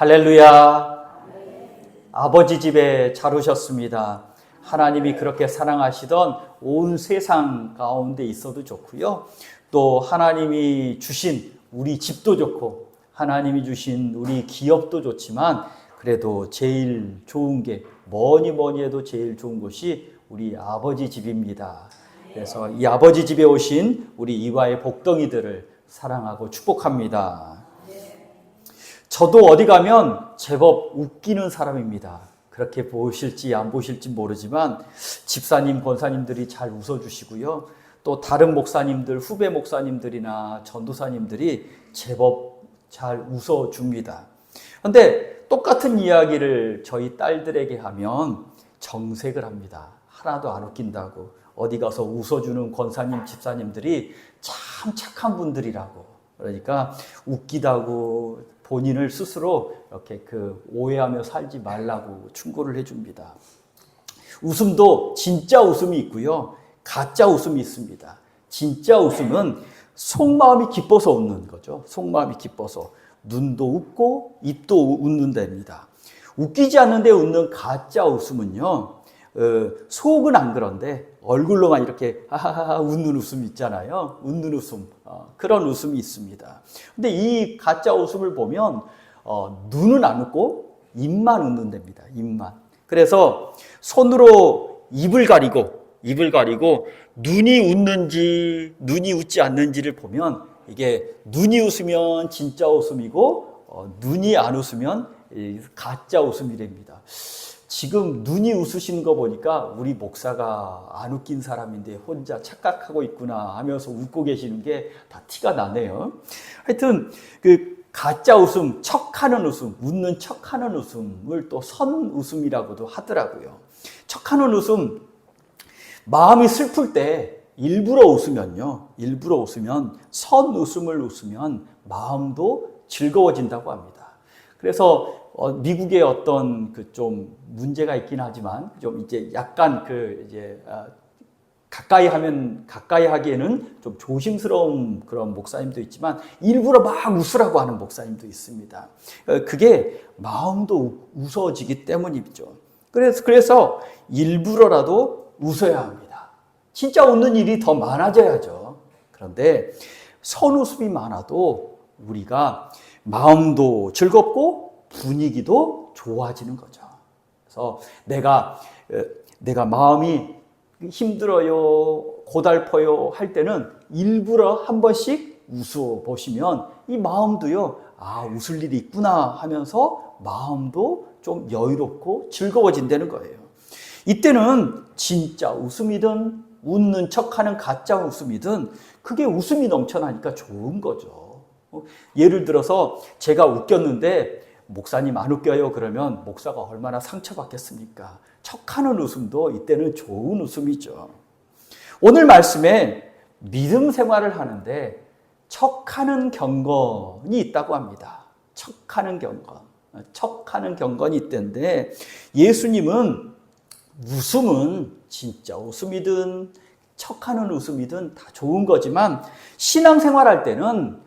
할렐루야. 아버지 집에 잘 오셨습니다. 하나님이 그렇게 사랑하시던 온 세상 가운데 있어도 좋고요. 또 하나님이 주신 우리 집도 좋고 하나님이 주신 우리 기업도 좋지만 그래도 제일 좋은 게 뭐니 해도 제일 좋은 곳이 우리 아버지 집입니다. 그래서 이 아버지 집에 오신 우리 이화의 복덩이들을 사랑하고 축복합니다. 저도 어디 가면 제법 웃기는 사람입니다. 그렇게 보실지 안 보실지 모르지만 집사님, 권사님들이 잘 웃어주시고요. 또 다른 목사님들, 후배 목사님들이나 전도사님들이 제법 잘 웃어줍니다. 그런데 똑같은 이야기를 저희 딸들에게 하면 정색을 합니다. 하나도 안 웃긴다고. 어디 가서 웃어주는 권사님, 집사님들이 참 착한 분들이라고. 그러니까 웃기다고 본인을 스스로 이렇게 오해하며 살지 말라고 충고를 해줍니다. 웃음도 진짜 웃음이 있고요. 가짜 웃음이 있습니다. 진짜 웃음은 속마음이 기뻐서 웃는 거죠. 속마음이 기뻐서. 눈도 웃고 입도 웃는답니다. 웃기지 않는데 웃는 가짜 웃음은요. 속은 안 그런데 얼굴로만 이렇게 하하하 웃는 웃음 있잖아요. 웃는 웃음. 그런 웃음이 있습니다. 근데 이 가짜 웃음을 보면 눈은 안 웃고 입만 웃는답니다. 입만. 그래서 손으로 입을 가리고 눈이 웃는지 눈이 웃지 않는지를 보면 이게 눈이 웃으면 진짜 웃음이고 눈이 안 웃으면 가짜 웃음이랍니다. 지금 눈이 웃으시는 거 보니까 우리 목사가 안 웃긴 사람인데 혼자 착각하고 있구나 하면서 웃고 계시는 게 다 티가 나네요. 하여튼 가짜 웃음, 척하는 웃음, 웃는 척하는 웃음을 또 선웃음이라고도 하더라고요. 척하는 웃음, 마음이 슬플 때 일부러 웃으면 선웃음을 웃으면 마음도 즐거워진다고 합니다. 그래서 미국의 어떤 좀 문제가 있긴 하지만 좀 이제 약간 가까이 하기에는 좀 조심스러운 그런 목사님도 있지만 일부러 막 웃으라고 하는 목사님도 있습니다. 그게 마음도 웃어지기 때문이죠. 그래서 일부러라도 웃어야 합니다. 진짜 웃는 일이 더 많아져야죠. 그런데 선웃음이 많아도 우리가 마음도 즐겁고 분위기도 좋아지는 거죠. 그래서 내가 마음이 힘들어요, 고달퍼요 할 때는 일부러 한 번씩 웃어 보시면 이 마음도요, 웃을 일이 있구나 하면서 마음도 좀 여유롭고 즐거워진다는 거예요. 이때는 진짜 웃음이든 웃는 척하는 가짜 웃음이든 그게 웃음이 넘쳐나니까 좋은 거죠. 예를 들어서 제가 웃겼는데 목사님 안 웃겨요 그러면 목사가 얼마나 상처받겠습니까? 척하는 웃음도 이때는 좋은 웃음이죠. 오늘 말씀에 믿음 생활을 하는데 척하는 경건이 있다고 합니다. 척하는 경건이 있던데 예수님은 웃음은 진짜 웃음이든 척하는 웃음이든 다 좋은 거지만 신앙생활할 때는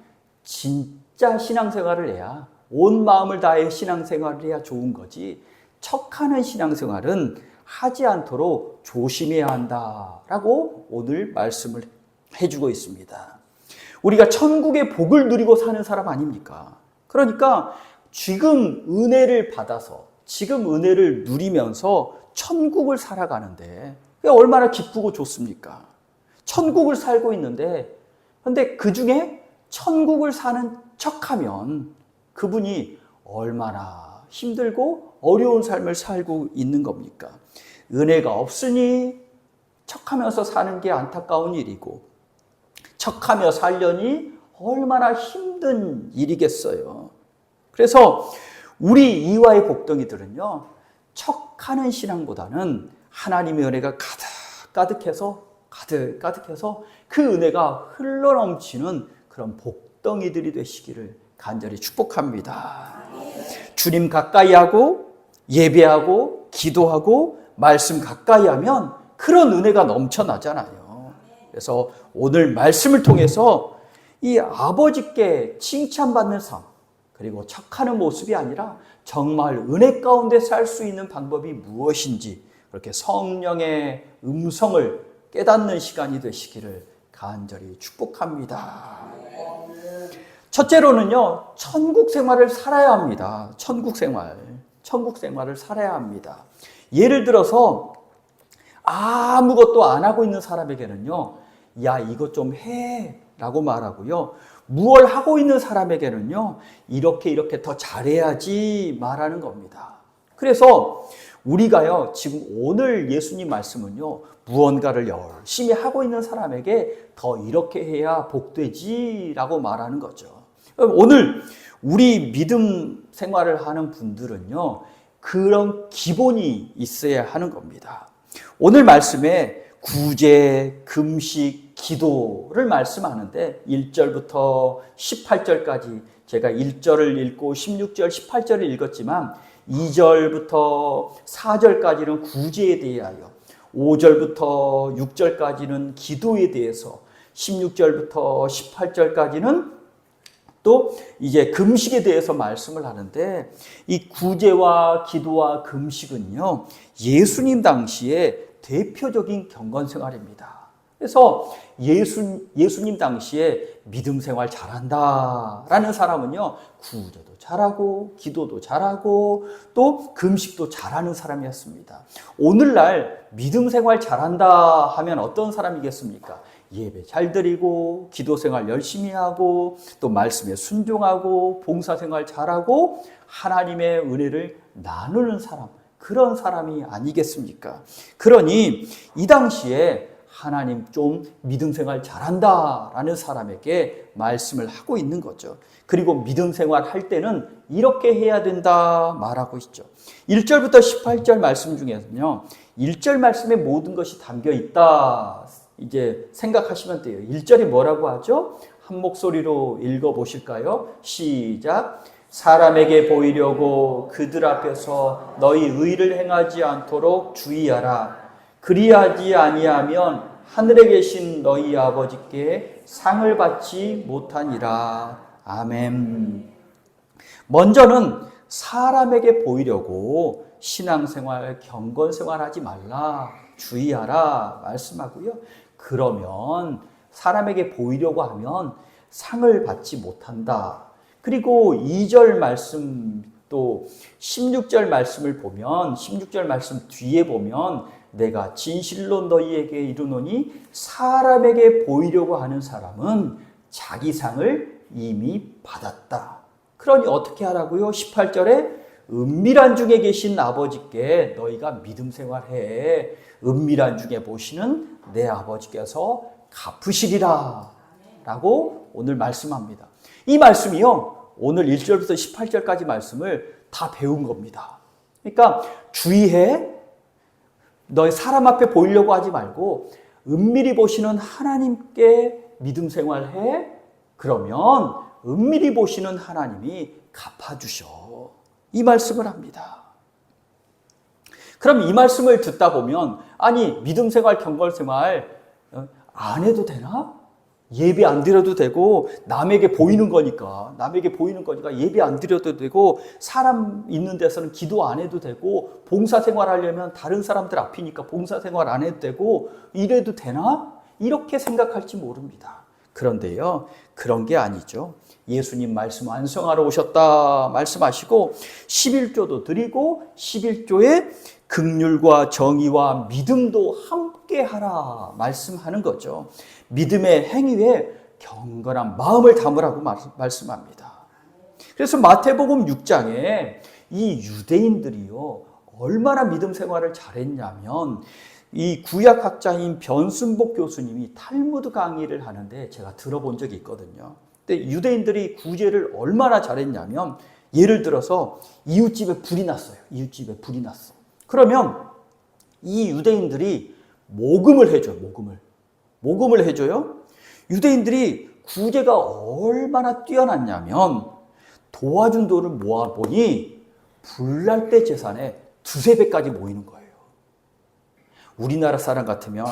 진짜 신앙생활을 해야 온 마음을 다해 신앙생활을 해야 좋은 거지 척하는 신앙생활은 하지 않도록 조심해야 한다라고 오늘 말씀을 해주고 있습니다. 우리가 천국의 복을 누리고 사는 사람 아닙니까? 그러니까 지금 은혜를 받아서 지금 은혜를 누리면서 천국을 살아가는데 그게 얼마나 기쁘고 좋습니까? 천국을 살고 있는데 그런데 그중에 천국을 사는 척하면 그분이 얼마나 힘들고 어려운 삶을 살고 있는 겁니까? 은혜가 없으니 척하면서 사는 게 안타까운 일이고 척하며 살려니 얼마나 힘든 일이겠어요. 그래서 우리 이화의 복덩이들은요, 척하는 신앙보다는 하나님의 은혜가 가득해서 그 은혜가 흘러넘치는 그런 복덩이들이 되시기를 간절히 축복합니다. 주님 가까이 하고 예배하고 기도하고 말씀 가까이 하면 그런 은혜가 넘쳐나잖아요. 그래서 오늘 말씀을 통해서 이 아버지께 칭찬받는 삶, 그리고 척하는 모습이 아니라 정말 은혜 가운데 살 수 있는 방법이 무엇인지 그렇게 성령의 음성을 깨닫는 시간이 되시기를 간절히 축복합니다. 첫째로는요, 천국 생활을 살아야 합니다. 천국 생활을 살아야 합니다. 예를 들어서 아무것도 안 하고 있는 사람에게는요, 야, 이것 좀 해 라고 말하고요, 무얼 하고 있는 사람에게는요, 이렇게 더 잘해야지 말하는 겁니다. 그래서 우리가요, 지금 오늘 예수님 말씀은요, 무언가를 열심히 하고 있는 사람에게 더 이렇게 해야 복되지 라고 말하는 거죠. 오늘 우리 믿음 생활을 하는 분들은요, 그런 기본이 있어야 하는 겁니다. 오늘 말씀에 구제, 금식, 기도를 말씀하는데 1절부터 18절까지 제가 1절을 읽고 16절, 18절을 읽었지만 2절부터 4절까지는 구제에 대하여, 5절부터 6절까지는 기도에 대해서, 16절부터 18절까지는 또 이제 금식에 대해서 말씀을 하는데, 이 구제와 기도와 금식은요, 예수님 당시에 대표적인 경건 생활입니다. 그래서 예수님 당시에 믿음 생활 잘한다라는 사람은요, 구제도 잘하고 기도도 잘하고 또 금식도 잘하는 사람이었습니다. 오늘날 믿음 생활 잘한다 하면 어떤 사람이겠습니까? 예배 잘 드리고 기도 생활 열심히 하고 또 말씀에 순종하고 봉사 생활 잘하고 하나님의 은혜를 나누는 사람, 그런 사람이 아니겠습니까? 그러니 이 당시에 하나님 좀 믿음 생활 잘한다라는 사람에게 말씀을 하고 있는 거죠. 그리고 믿음 생활 할 때는 이렇게 해야 된다 말하고 있죠. 1절부터 18절 말씀 중에는요, 1절 말씀에 모든 것이 담겨 있다 이제 생각하시면 돼요. 1절이 뭐라고 하죠? 한 목소리로 읽어보실까요? 시작. 사람에게 보이려고 그들 앞에서 너희 의를 행하지 않도록 주의하라. 그리하지 아니하면 하늘에 계신 너희 아버지께 상을 받지 못하니라. 아멘. 먼저는 사람에게 보이려고 신앙생활, 경건생활 하지 말라, 주의하라 말씀하고요. 그러면 사람에게 보이려고 하면 상을 받지 못한다. 그리고 2절 말씀 또 16절 말씀을 보면, 16절 말씀 뒤에 보면 내가 진실로 너희에게 이르노니 사람에게 보이려고 하는 사람은 자기 상을 이미 받았다. 그러니 어떻게 하라고요? 18절에 은밀한 중에 계신 아버지께 너희가 믿음 생활해. 은밀한 중에 보시는 내 아버지께서 갚으시리라 라고 오늘 말씀합니다. 이 말씀이요, 오늘 1절부터 18절까지 말씀을 다 배운 겁니다. 그러니까 주의해. 너희 사람 앞에 보이려고 하지 말고 은밀히 보시는 하나님께 믿음 생활해. 그러면 은밀히 보시는 하나님이 갚아주셔. 이 말씀을 합니다. 그럼 이 말씀을 듣다 보면, 아니 믿음 생활, 경건 생활 안 해도 되나? 예배 안 드려도 되고 남에게 보이는 거니까 예배 안 드려도 되고 사람 있는 데서는 기도 안 해도 되고 봉사생활 하려면 다른 사람들 앞이니까 봉사생활 안 해도 되고 이래도 되나? 이렇게 생각할지 모릅니다. 그런데요, 그런 게 아니죠. 예수님 말씀 완성하러 오셨다 말씀하시고 11조도 드리고 11조에 긍휼과 정의와 믿음도 함께 하라 말씀하는 거죠. 믿음의 행위에 경건한 마음을 담으라고 말씀합니다. 그래서 마태복음 6장에 이 유대인들이요, 얼마나 믿음 생활을 잘했냐면 이 구약학자인 변순복 교수님이 탈무드 강의를 하는데 제가 들어본 적이 있거든요. 근데 유대인들이 구제를 얼마나 잘했냐면, 예를 들어서 이웃집에 불이 났어요. 이웃집에 불이 났어. 그러면 이 유대인들이 모금을 해줘요. 모금을 해줘요. 유대인들이 구제가 얼마나 뛰어났냐면 도와준 돈을 모아보니 불날 때 재산의 두세 배까지 모이는 거예요. 우리나라 사람 같으면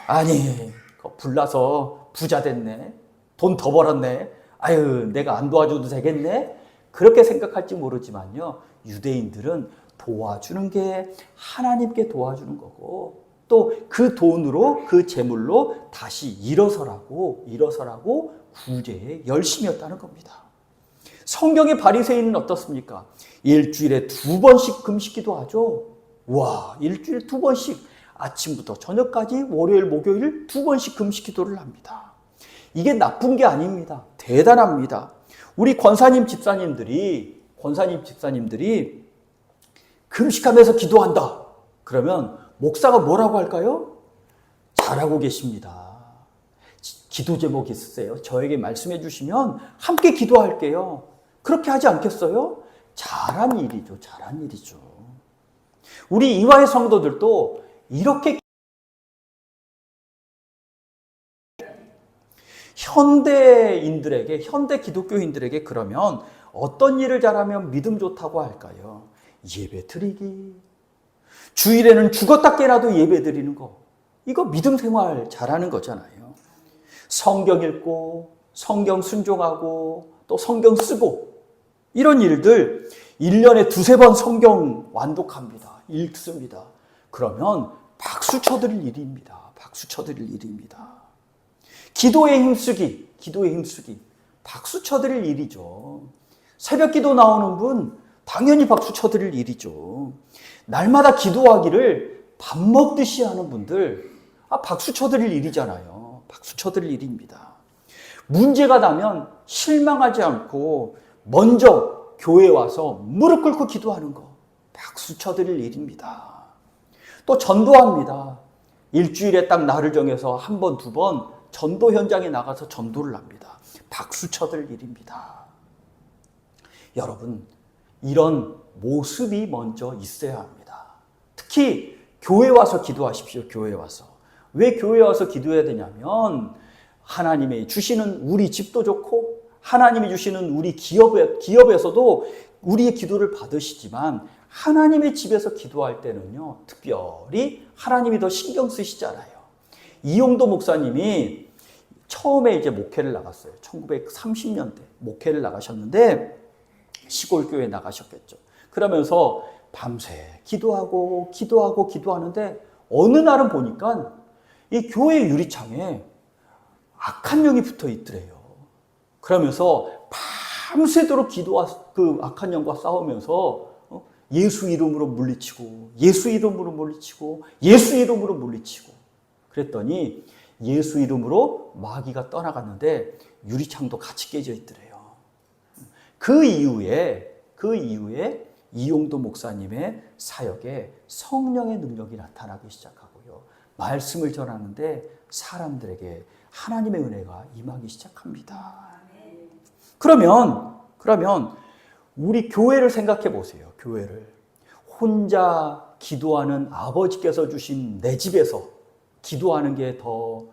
아니 불나서 부자 됐네, 돈 더 벌었네, 아유 내가 안 도와줘도 되겠네, 그렇게 생각할지 모르지만요. 유대인들은 도와주는 게 하나님께 도와주는 거고 또 그 돈으로 그 재물로 다시 일어서라고 구제에 열심이었다는 겁니다. 성경의 바리새인은 어떻습니까? 일주일에 2번씩 금식기도 하죠. 와, 일주일에 2번씩 아침부터 저녁까지 월요일, 목요일 2번씩 금식기도를 합니다. 이게 나쁜 게 아닙니다. 대단합니다. 우리 권사님 집사님들이 금식하면서 기도한다. 그러면 목사가 뭐라고 할까요? 잘하고 계십니다. 기도 제목 있으세요? 저에게 말씀해 주시면 함께 기도할게요. 그렇게 하지 않겠어요? 잘한 일이죠. 잘한 일이죠. 우리 이화의 성도들도 이렇게 현대 기독교인들에게 그러면 어떤 일을 잘하면 믿음 좋다고 할까요? 예배 드리기. 주일에는 죽었다 깨나도 예배 드리는 거. 이거 믿음 생활 잘하는 거잖아요. 성경 읽고, 성경 순종하고, 또 성경 쓰고, 이런 일들 1년에 2-3번 성경 완독합니다. 읽습니다. 그러면 박수 쳐드릴 일입니다. 박수 쳐드릴 일입니다. 기도에 힘쓰기. 박수 쳐드릴 일이죠. 새벽 기도 나오는 분, 당연히 박수 쳐드릴 일이죠. 날마다 기도하기를 밥 먹듯이 하는 분들, 박수 쳐드릴 일이잖아요. 박수 쳐드릴 일입니다. 문제가 나면 실망하지 않고 먼저 교회에 와서 무릎 꿇고 기도하는 거, 박수 쳐드릴 일입니다. 또 전도합니다. 일주일에 딱 날을 정해서 1번, 2번 전도 현장에 나가서 전도를 합니다. 박수 쳐드릴 일입니다. 여러분, 이런 모습이 먼저 있어야 합니다. 특히 교회 와서 기도하십시오. 교회 와서. 왜 교회 와서 기도해야 되냐면 하나님이 주시는 우리 집도 좋고 하나님이 주시는 우리 기업에서도 우리의 기도를 받으시지만 하나님의 집에서 기도할 때는요, 특별히 하나님이 더 신경 쓰시잖아요. 이용도 목사님이 처음에 이제 목회를 나갔어요. 1930년대 목회를 나가셨는데 시골교회에 나가셨겠죠. 그러면서 밤새 기도하는데 어느 날은 보니까 이 교회 유리창에 악한 영이 붙어 있더래요. 그러면서 밤새도록 그 악한 영과 싸우면서 예수 이름으로 물리치고 그랬더니 예수 이름으로 마귀가 떠나갔는데 유리창도 같이 깨져 있더래요. 그 이후에 이용도 목사님의 사역에 성령의 능력이 나타나기 시작하고요. 말씀을 전하는데 사람들에게 하나님의 은혜가 임하기 시작합니다. 그러면 우리 교회를 생각해 보세요. 교회를. 혼자 기도하는 아버지께서 주신 내 집에서 기도하는 게 더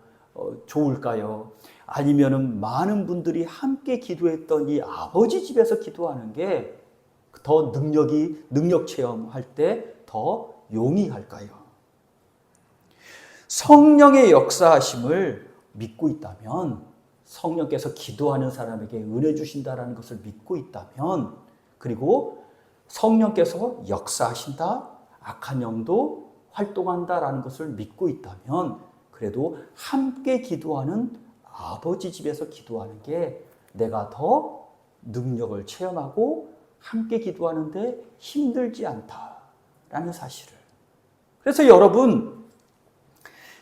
좋을까요? 아니면은 많은 분들이 함께 기도했던 이 아버지 집에서 기도하는 게 더 능력 체험할 때 더 용이할까요? 성령의 역사하심을 믿고 있다면, 성령께서 기도하는 사람에게 은혜 주신다라는 것을 믿고 있다면, 그리고 성령께서 역사하신다, 악한 영도 활동한다라는 것을 믿고 있다면, 그래도 함께 기도하는 아버지 집에서 기도하는 게 내가 더 능력을 체험하고 함께 기도하는데 힘들지 않다라는 사실을. 그래서 여러분,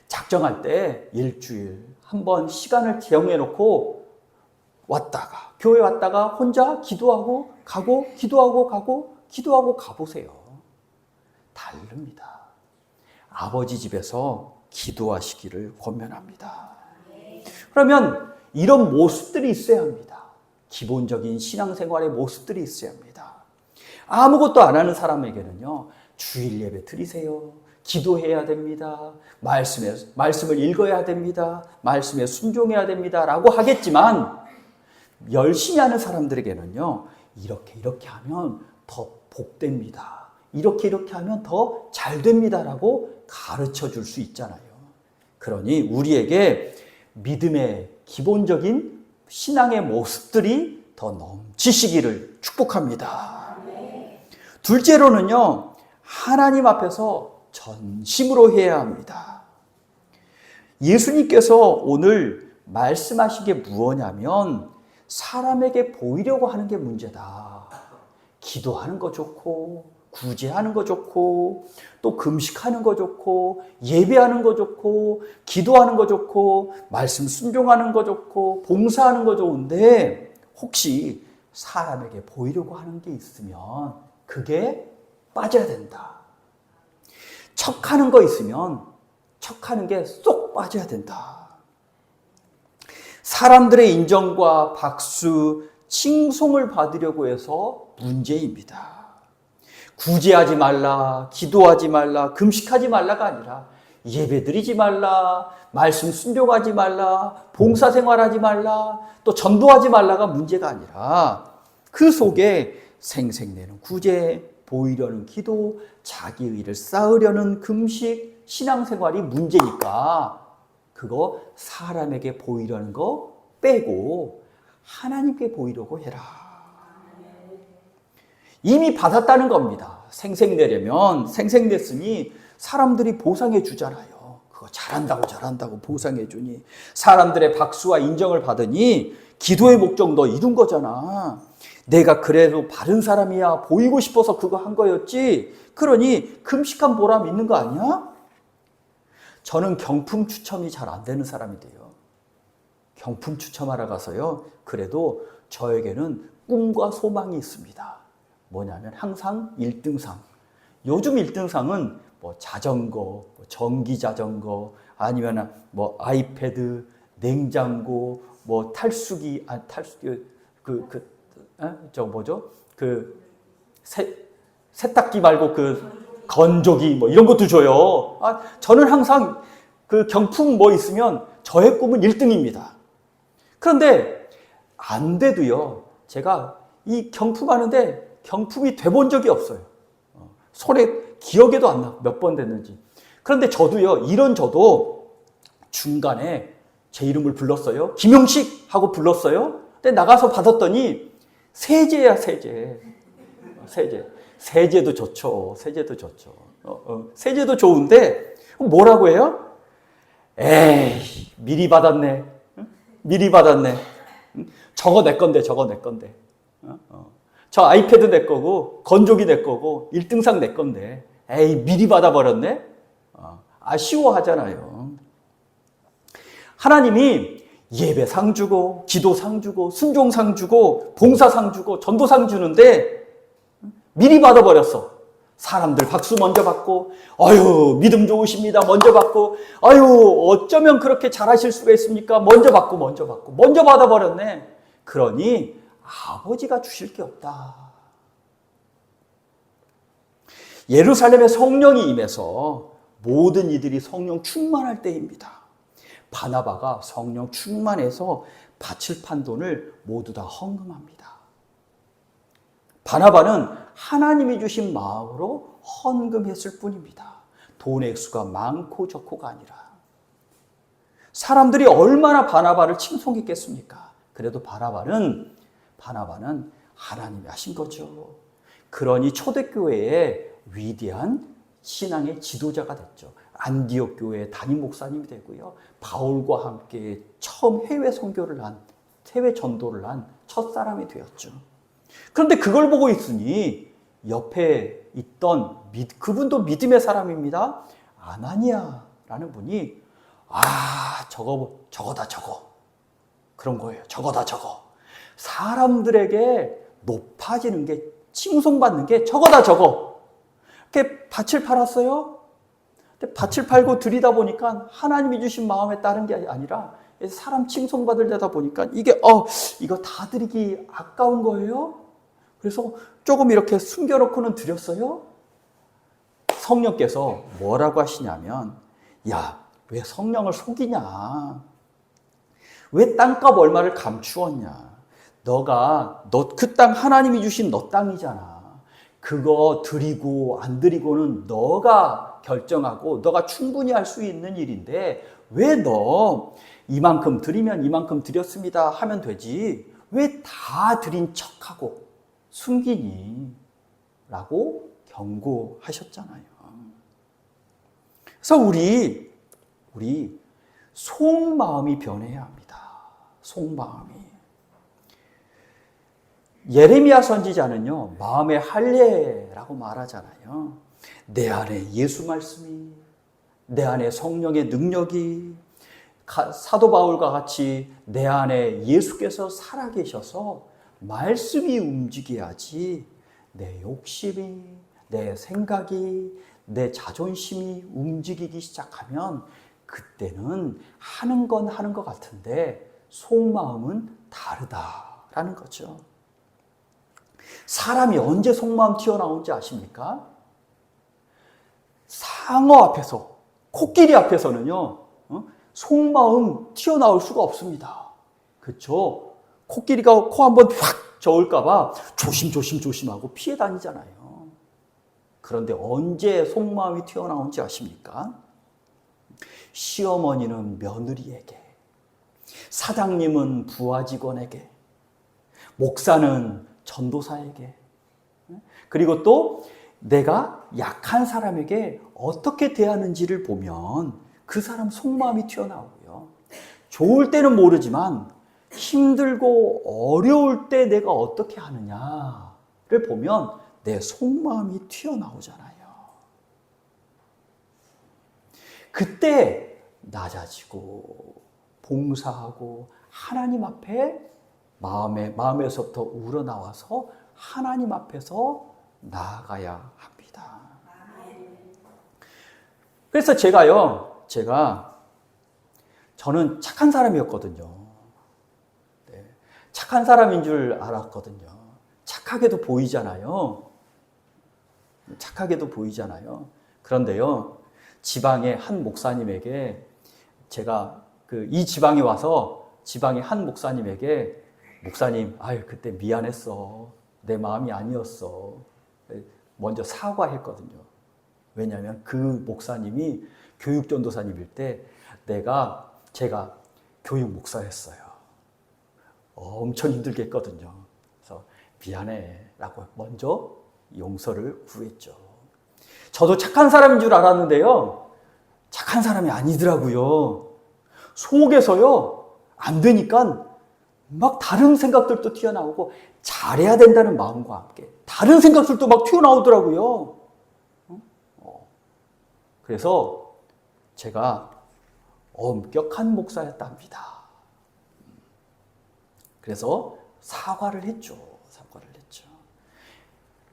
작정할 때 일주일 한번 시간을 정해 놓고 교회 왔다가 혼자 기도하고 가고 기도하고 가보세요. 다릅니다. 아버지 집에서 기도하시기를 권면합니다. 그러면 이런 모습들이 있어야 합니다. 기본적인 신앙생활의 모습들이 있어야 합니다. 아무것도 안 하는 사람에게는요, 주일 예배 드리세요. 기도해야 됩니다. 말씀을 읽어야 됩니다. 말씀에 순종해야 됩니다. 라고 하겠지만, 열심히 하는 사람들에게는요, 이렇게 하면 더 복됩니다. 이렇게 하면 더 잘 됩니다. 라고 가르쳐 줄 수 있잖아요. 그러니 우리에게 믿음의 기본적인 신앙의 모습들이 더 넘치시기를 축복합니다. 둘째로는요, 하나님 앞에서 전심으로 해야 합니다. 예수님께서 오늘 말씀하신 게 무엇냐면 사람에게 보이려고 하는 게 문제다. 기도하는 거 좋고, 구제하는 거 좋고, 또 금식하는 거 좋고, 예배하는 거 좋고, 기도하는 거 좋고, 말씀 순종하는 거 좋고, 봉사하는 거 좋은데 혹시 사람에게 보이려고 하는 게 있으면 그게 빠져야 된다. 척하는 거 있으면 척하는 게 쏙 빠져야 된다. 사람들의 인정과 박수, 칭송을 받으려고 해서 문제입니다. 구제하지 말라, 기도하지 말라, 금식하지 말라가 아니라 예배드리지 말라, 말씀 순종하지 말라, 봉사생활하지 말라, 또 전도하지 말라가 문제가 아니라 그 속에 생색내는 구제, 보이려는 기도, 자기 의를 쌓으려는 금식, 신앙생활이 문제니까 그거 사람에게 보이려는 거 빼고 하나님께 보이려고 해라. 이미 받았다는 겁니다. 생색내려면 생색냈으니 사람들이 보상해 주잖아요. 그거 잘한다고 보상해 주니 사람들의 박수와 인정을 받으니 기도의 목적 너 이룬 거잖아. 내가 그래도 바른 사람이야 보이고 싶어서 그거 한 거였지. 그러니 금식한 보람 있는 거 아니야? 저는 경품 추첨이 잘 안 되는 사람이 돼요. 경품 추첨하러 가서요. 그래도 저에게는 꿈과 소망이 있습니다. 뭐냐면 항상 1등상. 요즘 1등상은 뭐 자전거, 전기 자전거, 아니면 뭐 아이패드, 냉장고, 뭐 탈수기, 세탁기 말고 건조기 뭐 이런 것도 줘요. 저는 항상 그 경품 뭐 있으면 저의 꿈은 1등입니다. 그런데 안 돼도요. 제가 이 경품 하는데 경품이 돼본 적이 없어요. 손에 기억에도 안 나. 몇 번 됐는지. 그런데 저도요. 이런 저도 중간에 제 이름을 불렀어요. 김용식 하고 불렀어요. 근데 나가서 받았더니 세제야 세제. 세제도 좋죠. 세제도 좋죠. 세제도 좋은데 뭐라고 해요? 에이 미리 받았네. 미리 받았네. 저거 내 건데. 저 아이패드 내 거고 건조기 내 거고 1등상 내 건데 에이 미리 받아버렸네. 아쉬워하잖아요. 하나님이 예배상 주고 기도상 주고 순종상 주고 봉사상 주고 전도상 주는데 미리 받아버렸어. 사람들 박수 먼저 받고 아유 믿음 좋으십니다 먼저 받고 아유 어쩌면 그렇게 잘하실 수가 있습니까 먼저 받아버렸네. 그러니 아버지가 주실 게 없다. 예루살렘에 성령이 임해서 모든 이들이 성령 충만할 때입니다. 바나바가 성령 충만해서 바칠 판돈을 모두 다 헌금합니다. 바나바는 하나님이 주신 마음으로 헌금했을 뿐입니다. 돈의 액수가 많고 적고가 아니라. 사람들이 얼마나 바나바를 칭송했겠습니까? 그래도 바나바는 하나님이 하신 거죠. 그러니 초대교회의 위대한 신앙의 지도자가 됐죠. 안디옥 교회의 담임 목사님이 되고요. 바울과 함께 처음 해외 전도를 한 첫사람이 되었죠. 그런데 그걸 보고 있으니 옆에 있던 그분도 믿음의 사람입니다. 아나니아라는 분이 저거다 그런 거예요. 저거다. 사람들에게 높아지는 게 칭송받는 게 저거다. 이렇게 밭을 팔았어요. 근데 밭을 팔고 들이다 보니까 하나님이 주신 마음에 따른 게 아니라 사람 칭송받을 때다 보니까 이거 다 드리기 아까운 거예요. 그래서 조금 이렇게 숨겨놓고는 드렸어요. 성령께서 뭐라고 하시냐면 왜 성령을 속이냐. 왜 땅값 얼마를 감추었냐. 너 그 땅 하나님이 주신 너 땅이잖아. 그거 드리고 안 드리고는 너가 결정하고 너가 충분히 할 수 있는 일인데 왜 너 이만큼 드리면 이만큼 드렸습니다 하면 되지. 왜 다 드린 척하고 숨기니? 라고 경고하셨잖아요. 그래서 우리 속마음이 변해야 합니다. 속마음이. 예레미야 선지자는요, 마음의 할례라고 말하잖아요. 내 안에 예수 말씀이, 내 안에 성령의 능력이, 사도 바울과 같이 내 안에 예수께서 살아계셔서 말씀이 움직여야지 내 욕심이, 내 생각이, 내 자존심이 움직이기 시작하면 그때는 하는 건 하는 것 같은데 속마음은 다르다라는 거죠. 사람이 언제 속마음 튀어나오는지 아십니까? 상어 앞에서, 코끼리 앞에서는요, 속마음 튀어나올 수가 없습니다. 그렇죠? 코끼리가 코 한번 확 저을까봐 조심하고 피해 다니잖아요. 그런데 언제 속마음이 튀어나오는지 아십니까? 시어머니는 며느리에게, 사장님은 부하 직원에게, 목사는 전도사에게, 그리고 또 내가 약한 사람에게 어떻게 대하는지를 보면 그 사람 속마음이 튀어나오고요. 좋을 때는 모르지만 힘들고 어려울 때 내가 어떻게 하느냐를 보면 내 속마음이 튀어나오잖아요. 그때 낮아지고 봉사하고 하나님 앞에 마음에서부터 우러나와서 하나님 앞에서 나아가야 합니다. 그래서 저는 착한 사람이었거든요. 네, 착한 사람인 줄 알았거든요. 착하게도 보이잖아요. 그런데요, 지방의 한 목사님에게 제가 이 지방에 와서 지방의 한 목사님에게 목사님, 그때 미안했어. 내 마음이 아니었어. 먼저 사과했거든요. 왜냐하면 그 목사님이 교육전도사님일 때 제가 교육 목사였어요. 엄청 힘들게 했거든요. 그래서 미안해라고 먼저 용서를 구했죠. 저도 착한 사람인 줄 알았는데요. 착한 사람이 아니더라고요. 속에서요, 안 되니까 막 다른 생각들도 튀어나오고 잘해야 된다는 마음과 함께 다른 생각들도 막 튀어나오더라고요. 그래서 제가 엄격한 목사였답니다. 그래서 사과를 했죠.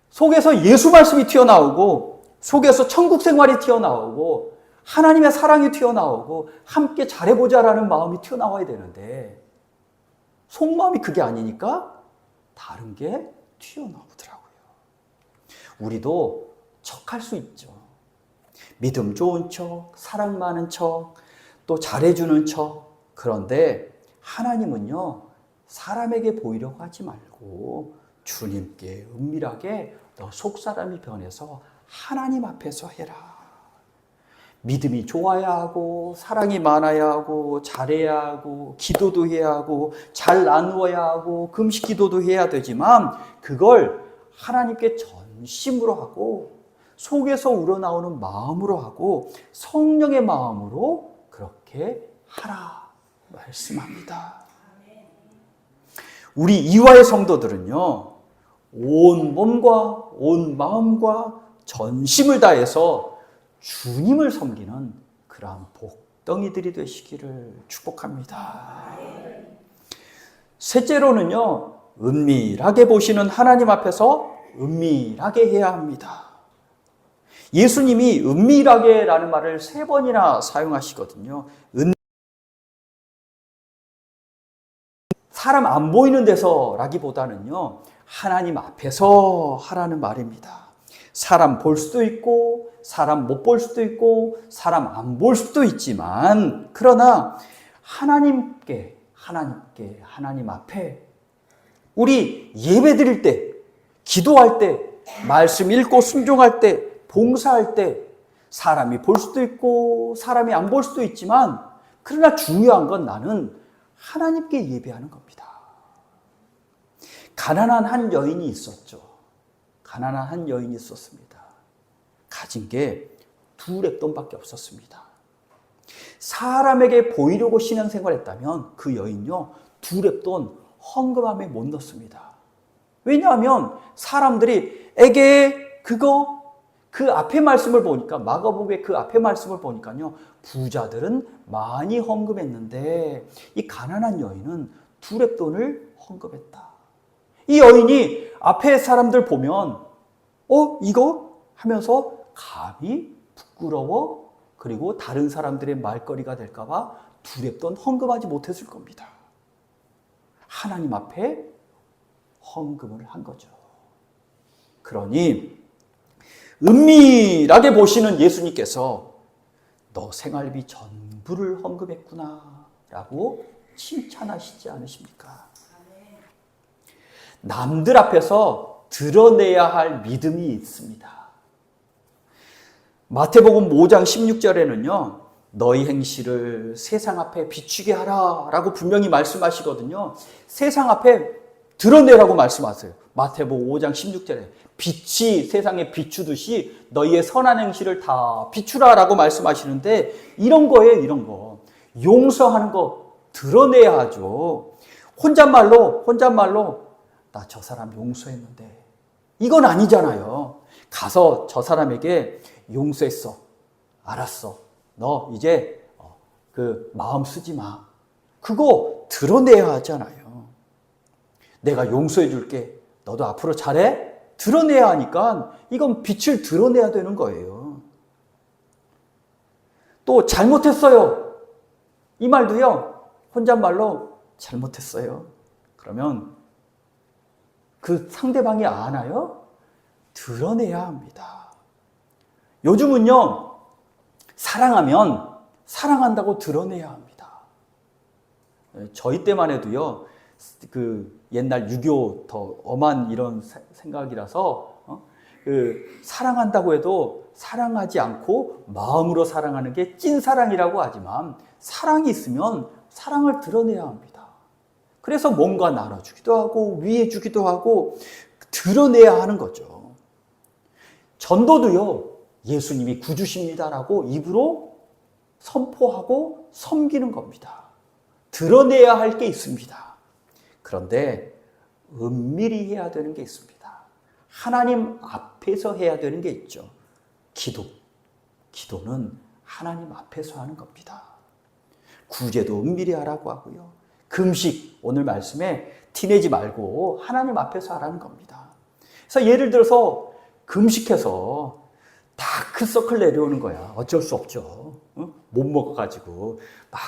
속에서 예수 말씀이 튀어나오고 속에서 천국 생활이 튀어나오고 하나님의 사랑이 튀어나오고 함께 잘해보자라는 마음이 튀어나와야 되는데 속마음이 그게 아니니까 다른 게 튀어나오더라고요. 우리도 척할 수 있죠. 믿음 좋은 척, 사랑 많은 척, 또 잘해주는 척. 그런데 하나님은요, 사람에게 보이려고 하지 말고 주님께 은밀하게 너 속사람이 변해서 하나님 앞에서 해라. 믿음이 좋아야 하고 사랑이 많아야 하고 잘해야 하고 기도도 해야 하고 잘 나누어야 하고 금식 기도도 해야 되지만 그걸 하나님께 전심으로 하고 속에서 우러나오는 마음으로 하고 성령의 마음으로 그렇게 하라 말씀합니다. 우리 이화의 성도들은요, 온 몸과 온 마음과 전심을 다해서 주님을 섬기는 그러한 복덩이들이 되시기를 축복합니다. 셋째로는요, 은밀하게 보시는 하나님 앞에서 은밀하게 해야 합니다. 예수님이 은밀하게라는 말을 3번이나 사용하시거든요. 사람 안 보이는 데서라기보다는요, 하나님 앞에서 하라는 말입니다. 사람 볼 수도 있고 사람 못 볼 수도 있고 사람 안 볼 수도 있지만 그러나 하나님 앞에 우리 예배 드릴 때, 기도할 때, 말씀 읽고 순종할 때, 봉사할 때 사람이 볼 수도 있고 사람이 안 볼 수도 있지만 그러나 중요한 건 나는 하나님께 예배하는 겁니다. 가난한 한 여인이 있었죠. 가난한 한 여인이 있었습니다. 가진 게 2렙돈밖에 없었습니다. 사람에게 보이려고 신앙생활했다면 그 여인요 2렙돈 헌금함에 못 넣습니다. 왜냐하면 사람들이 에게 그거 그 앞에 말씀을 보니까 마가복음의 그 앞에 말씀을 보니까요 부자들은 많이 헌금했는데 이 가난한 여인은 2렙돈을 헌금했다. 이 여인이 앞에 사람들 보면 이거 하면서 감히 부끄러워 그리고 다른 사람들의 말거리가 될까 봐 2렙돈 헌금하지 못했을 겁니다. 하나님 앞에 헌금을 한 거죠. 그러니 은밀하게 보시는 예수님께서 너 생활비 전부를 헌금했구나 라고 칭찬하시지 않으십니까? 남들 앞에서 드러내야 할 믿음이 있습니다. 마태복음 5장 16절에는요. 너희 행실을 세상 앞에 비추게 하라 라고 분명히 말씀하시거든요. 세상 앞에 드러내라고 말씀하세요. 마태복음 5장 16절에 빛이 세상에 비추듯이 너희의 선한 행실을 다 비추라 라고 말씀하시는데 이런 거예요. 이런 거. 용서하는 거 드러내야 하죠. 혼잣말로 나 저 사람 용서했는데 이건 아니잖아요. 가서 저 사람에게 용서했어. 알았어. 너 이제 그 마음 쓰지 마. 그거 드러내야 하잖아요. 내가 용서해 줄게. 너도 앞으로 잘해? 드러내야 하니까 이건 빛을 드러내야 되는 거예요. 또 잘못했어요. 이 말도요. 혼잣말로 잘못했어요. 그러면 그 상대방이 아나요? 드러내야 합니다. 요즘은요. 사랑하면 사랑한다고 드러내야 합니다. 저희 때만 해도요. 그 옛날 유교 더 엄한 이런 생각이라서 사랑한다고 해도 사랑하지 않고 마음으로 사랑하는 게 찐사랑이라고 하지만 사랑이 있으면 사랑을 드러내야 합니다. 그래서 뭔가 나눠주기도 하고 위해주기도 하고 드러내야 하는 거죠. 전도도요. 예수님이 구주십니다라고 입으로 선포하고 섬기는 겁니다. 드러내야 할 게 있습니다. 그런데 은밀히 해야 되는 게 있습니다. 하나님 앞에서 해야 되는 게 있죠. 기도는 하나님 앞에서 하는 겁니다. 구제도 은밀히 하라고 하고요. 금식, 오늘 말씀에 티내지 말고 하나님 앞에서 하라는 겁니다. 그래서 예를 들어서 금식해서 다크서클 내려오는 거야. 어쩔 수 없죠. 못 먹어가지고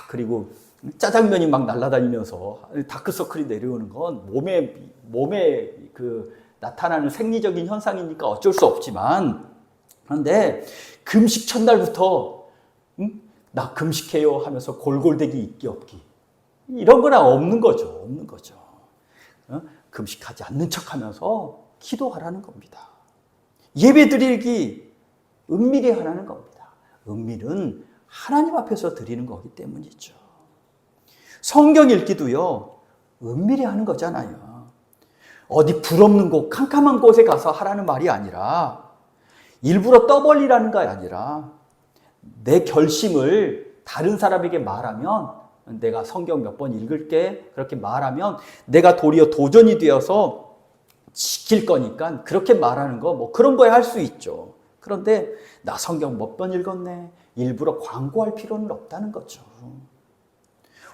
그리고 짜장면이 막 날아다니면서 다크서클이 내려오는 건 몸에 그 나타나는 생리적인 현상이니까 어쩔 수 없지만 그런데 금식 첫날부터 나 금식해요 하면서 골골대기 있기 없기 이런 거랑 없는 거죠. 금식하지 않는 척하면서 기도하라는 겁니다. 예배 드리기 은밀히 하라는 겁니다. 은밀은 하나님 앞에서 드리는 거기 때문이죠. 성경 읽기도요. 은밀히 하는 거잖아요. 어디 불 없는 곳, 캄캄한 곳에 가서 하라는 말이 아니라 일부러 떠벌리라는 게 아니라 내 결심을 다른 사람에게 말하면 내가 성경 몇 번 읽을게 그렇게 말하면 내가 도리어 도전이 되어서 지킬 거니까 그렇게 말하는 거 그런 거에 할 수 있죠. 그런데 나 성경 몇 번 읽었네 일부러 광고할 필요는 없다는 거죠.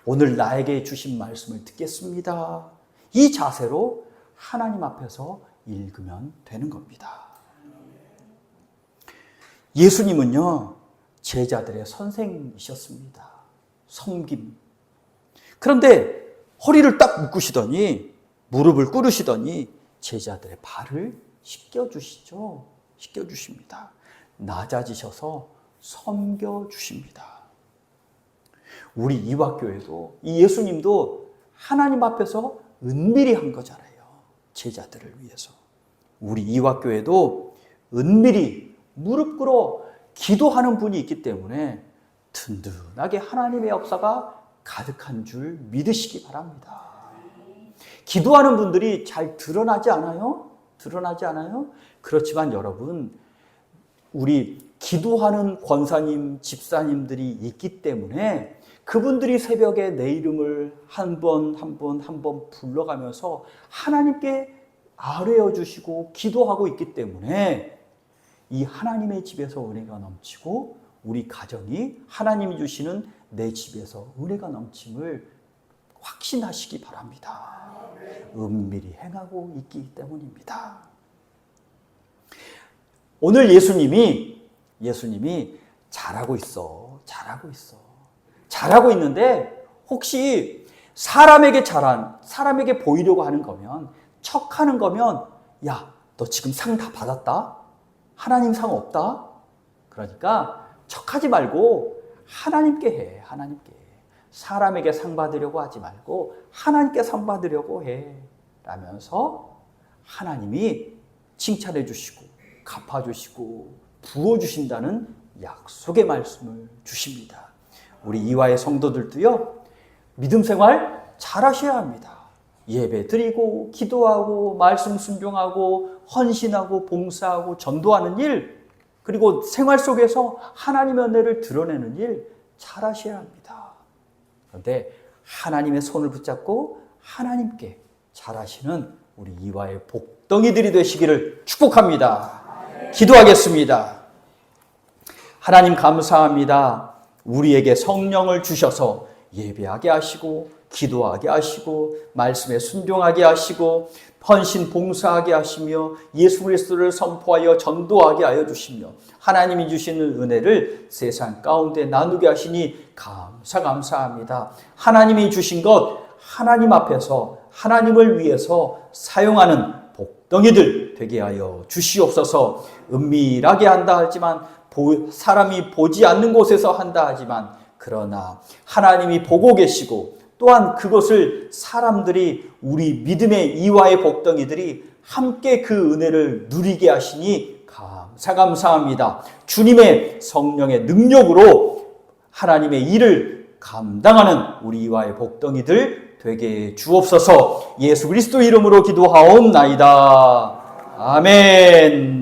오늘 나에게 주신 말씀을 듣겠습니다. 이 자세로 하나님 앞에서 읽으면 되는 겁니다. 예수님은요 제자들의 선생이셨습니다. 섬김. 그런데 허리를 딱 묶으시더니 무릎을 꿇으시더니 제자들의 발을 씻겨주시죠. 씻겨주십니다. 낮아지셔서 섬겨주십니다. 우리 이화교회도 이 예수님도 하나님 앞에서 은밀히 한 거잖아요. 제자들을 위해서. 우리 이화교회도 은밀히 무릎 꿇어 기도하는 분이 있기 때문에 든든하게 하나님의 역사가 가득한 줄 믿으시기 바랍니다. 기도하는 분들이 잘 드러나지 않아요? 드러나지 않아요? 그렇지만 여러분, 우리 기도하는 권사님, 집사님들이 있기 때문에 그분들이 새벽에 내 이름을 한 번 불러가면서 하나님께 아뢰어 주시고 기도하고 있기 때문에 이 하나님의 집에서 은혜가 넘치고 우리 가정이 하나님이 주시는 내 집에서 은혜가 넘침을 확신하시기 바랍니다. 은밀히 행하고 있기 때문입니다. 오늘 예수님이 잘하고 있어. 잘하고 있는데 혹시 사람에게 보이려고 하는 거면, 척하는 거면, 야, 너 지금 상 다 받았다? 하나님 상 없다? 그러니까 척하지 말고 하나님께 해. 하나님께. 사람에게 상 받으려고 하지 말고 하나님께 상 받으려고 해. 라면서 하나님이 칭찬해 주시고 갚아주시고 부어주신다는 약속의 말씀을 주십니다. 우리 이화의 성도들도요, 믿음 생활 잘 하셔야 합니다. 예배 드리고 기도하고 말씀 순종하고 헌신하고 봉사하고 전도하는 일, 그리고 생활 속에서 하나님의 은혜를 드러내는 일 잘 하셔야 합니다. 그런데 하나님의 손을 붙잡고 하나님께 잘하시는 우리 이화의 복덩이들이 되시기를 축복합니다. 기도하겠습니다. 하나님 감사합니다. 우리에게 성령을 주셔서 예배하게 하시고 기도하게 하시고 말씀에 순종하게 하시고 헌신 봉사하게 하시며 예수 그리스도를 선포하여 전도하게 하여 주시며 하나님이 주시는 은혜를 세상 가운데 나누게 하시니 감사합니다. 하나님이 주신 것 하나님 앞에서 하나님을 위해서 사용하는 복덩이들 되게 하여 주시옵소서. 은밀하게 한다 하지만 사람이 보지 않는 곳에서 한다 하지만 그러나 하나님이 보고 계시고 또한 그것을 사람들이 우리 믿음의 이화의 복덩이들이 함께 그 은혜를 누리게 하시니 감사합니다. 주님의 성령의 능력으로 하나님의 일을 감당하는 우리 이화의 복덩이들 되게 주옵소서. 예수 그리스도 이름으로 기도하옵나이다. 아멘.